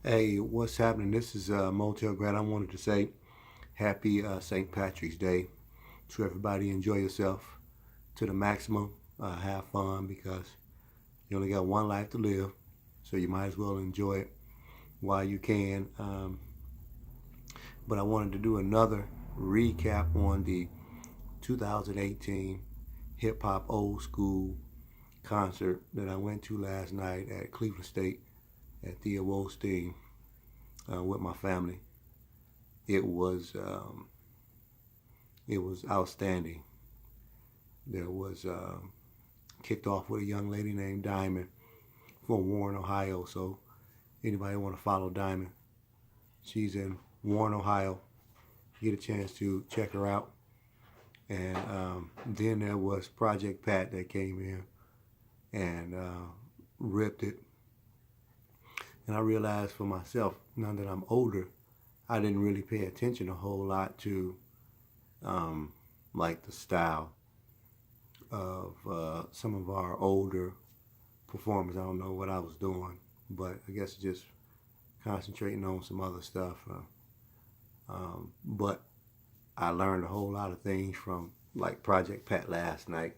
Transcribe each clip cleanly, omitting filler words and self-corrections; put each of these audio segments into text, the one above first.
Hey, what's happening? This is Motell Granite. I wanted to say happy St. Patrick's Day to everybody. Enjoy yourself to the maximum. Have fun because you only got one life to live, so you might as well enjoy it while you can. But I wanted to do another recap on the 2018 hip hop old school concert that I went to last night at Cleveland State at Theo Wolstein with my family. It was outstanding. There was kicked off with a young lady named Diamond from Warren, Ohio. So anybody want to follow Diamond, she's in Warren, Ohio. Get a chance to check her out. And then there was Project Pat that came in and ripped it. And I realized for myself, now that I'm older, I didn't really pay attention a whole lot to like the style of some of our older performers. I don't know what I was doing, but I guess just concentrating on some other stuff. But I learned a whole lot of things from like Project Pat last night,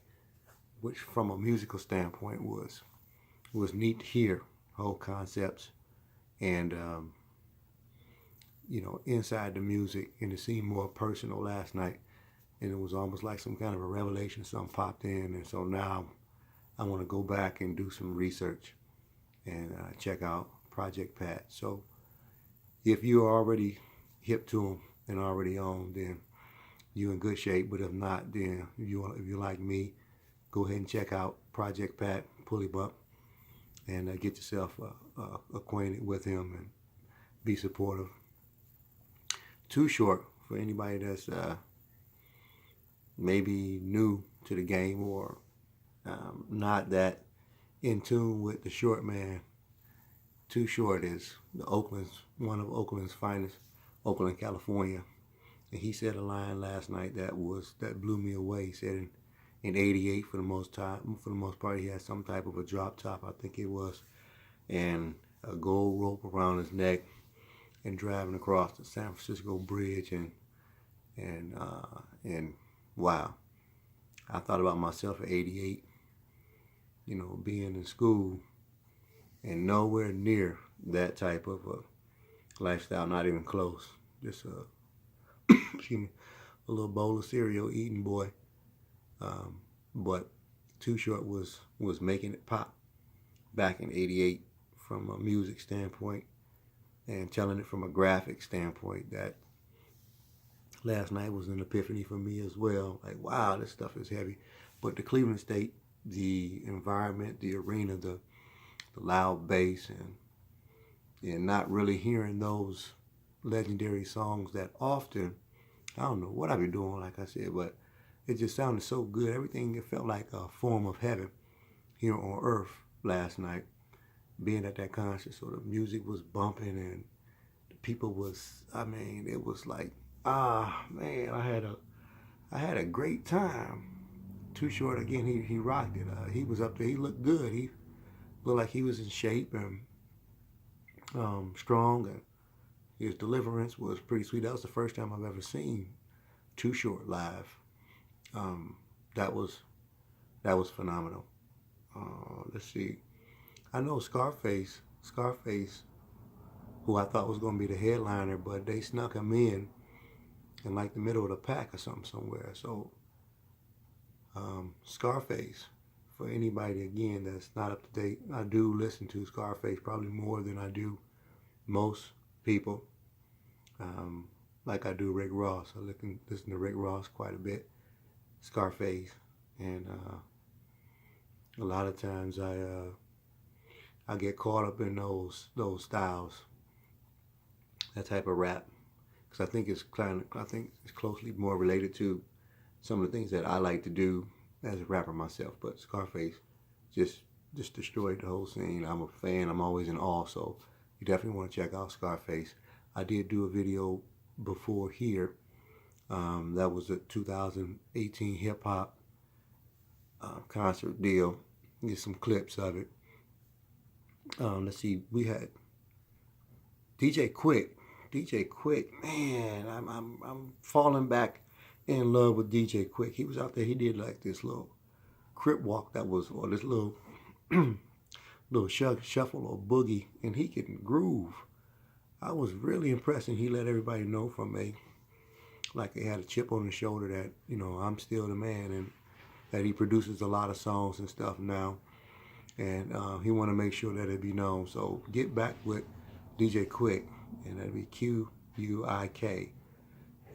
which from a musical standpoint was neat to hear whole concepts and inside the music, and it seemed more personal last night, and it was almost like some kind of a revelation. Something popped in, and so now I want to go back and do some research and check out Project Pat. So if you're already hip to them and already on, then you're in good shape. But if not, then if you're like me, go ahead and check out Project Pat, Pulley Buck, and get yourself acquainted with him and be supportive. Too Short, for anybody that's maybe new to the game or not that in tune with the Short man. Too Short is one of Oakland's finest, Oakland, California. And he said a line last night that blew me away. He said in '88 for the most part he had some type of a drop top, I think it was, and a gold rope around his neck, and driving across the San Francisco Bridge, and wow, I thought about myself at '88, being in school and nowhere near that type of a lifestyle, not even close. Just excuse me, a little bowl of cereal eating boy. But Too Short was making it pop back in '88 from a music standpoint, and telling it from a graphic standpoint. That last night was an epiphany for me as well. Like, wow, this stuff is heavy. But the Cleveland State, the environment, the arena, the loud bass, and not really hearing those legendary songs that often. I don't know what I've been doing, like I said, but it just sounded so good. Everything, it felt like a form of heaven here on earth last night, being at that concert. So the music was bumping and the people was, it was like, man, I had a great time. Too Short, again, he rocked it. He was up there, he looked good. He looked like he was in shape and strong, and his deliverance was pretty sweet. That was the first time I've ever seen Too Short live. That was phenomenal. Let's see. I know Scarface, who I thought was going to be the headliner, but they snuck him in like the middle of the pack or something somewhere. So Scarface, for anybody again that's not up to date, I do listen to Scarface probably more than I do most people. Like I do Rick Ross. I listen to Rick Ross quite a bit. Scarface, and a lot of times I get caught up in those styles, that type of rap, because I think it's closely more related to some of the things that I like to do as a rapper myself. But Scarface just destroyed the whole scene. I'm a fan. I'm always in awe. So you definitely want to check out Scarface. I did do a video before here. That was a 2018 hip hop concert deal. Get some clips of it. Let's see, we had DJ Quick, DJ Quick, man, I'm falling back in love with DJ Quick. He was out there. He did like this little crip walk that was, or this little little shuffle or boogie, and he can groove. I was really impressed, and he let everybody know from a like he had a chip on his shoulder that I'm still the man, and that he produces a lot of songs and stuff now, and he want to make sure that it be known. So get back with DJ Quick, and that'd be Quick,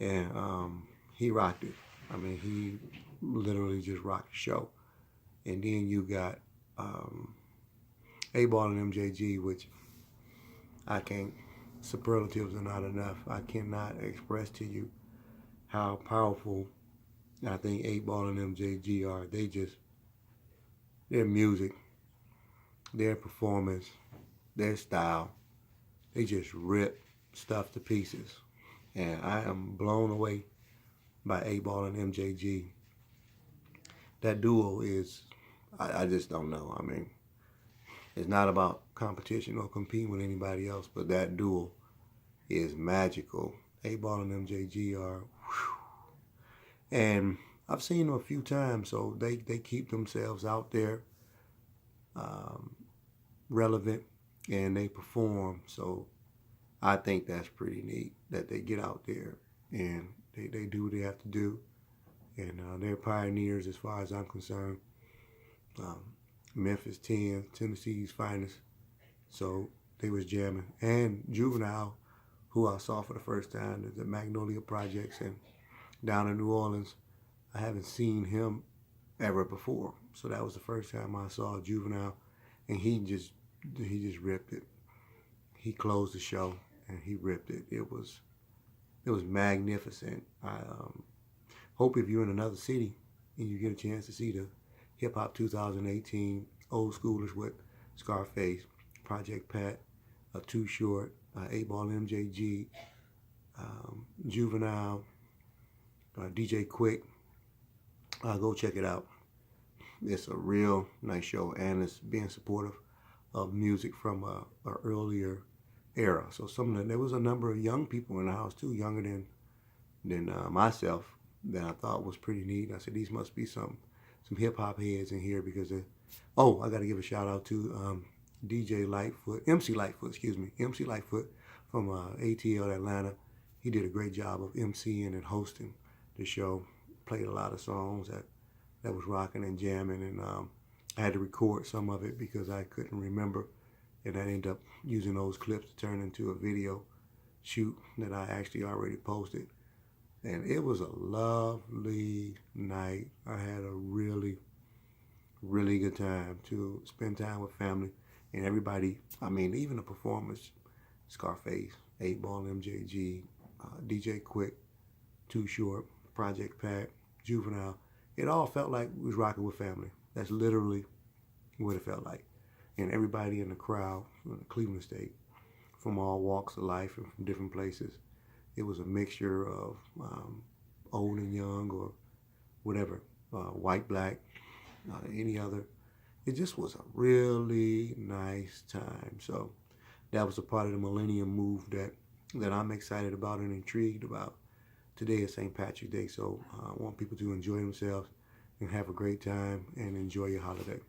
and he rocked it. I mean, he literally just rocked the show. And then you got 8Ball and MJG, which I can't. Superlatives are not enough. I cannot express to you how powerful I think 8Ball and MJG are. Their music, their performance, their style, they just rip stuff to pieces. And I am blown away by 8Ball and MJG. That duo is, I just don't know. I mean, it's not about competition or competing with anybody else, but that duo is magical. 8Ball and MJG are, whew. And I've seen them a few times, so they keep themselves out there, relevant, and they perform. So I think that's pretty neat that they get out there and they do what they have to do. And they're pioneers as far as I'm concerned. Memphis 10, Tennessee's finest. So they was jamming. And Juvenile, who I saw for the first time at the Magnolia Projects and down in New Orleans. I haven't seen him ever before. So that was the first time I saw Juvenile, and he just ripped it. He closed the show and he ripped it. It was magnificent. I hope if you're in another city and you get a chance to see the Hip Hop 2018 Old Schoolers with Scarface, Project Pat, Too Short, 8Ball MJG, Juvenile, DJ Quick, go check it out. It's a real nice show, and it's being supportive of music from a earlier era. So there was a number of young people in the house too, younger than myself, that I thought was pretty neat. I said these must be some hip hop heads in here because I got to give a shout out to MC Lightfoot from ATL Atlanta. He did a great job of emceeing and hosting the show. Played a lot of songs that was rocking and jamming, and I had to record some of it because I couldn't remember, and I ended up using those clips to turn into a video shoot that I actually already posted. And it was a lovely night. I had a really, really good time to spend time with family and everybody. I mean, even the performers, Scarface, 8Ball MJG, DJ Quick, Too Short, Project Pat, Juvenile. It all felt like we was rocking with family. That's literally what it felt like. And everybody in the crowd from Cleveland State, from all walks of life and from different places. It was a mixture of old and young, or whatever, white, black, any other. It just was a really nice time. So that was a part of the Millennium Move that I'm excited about and intrigued about. Today is St. Patrick's Day, so I want people to enjoy themselves and have a great time and enjoy your holiday.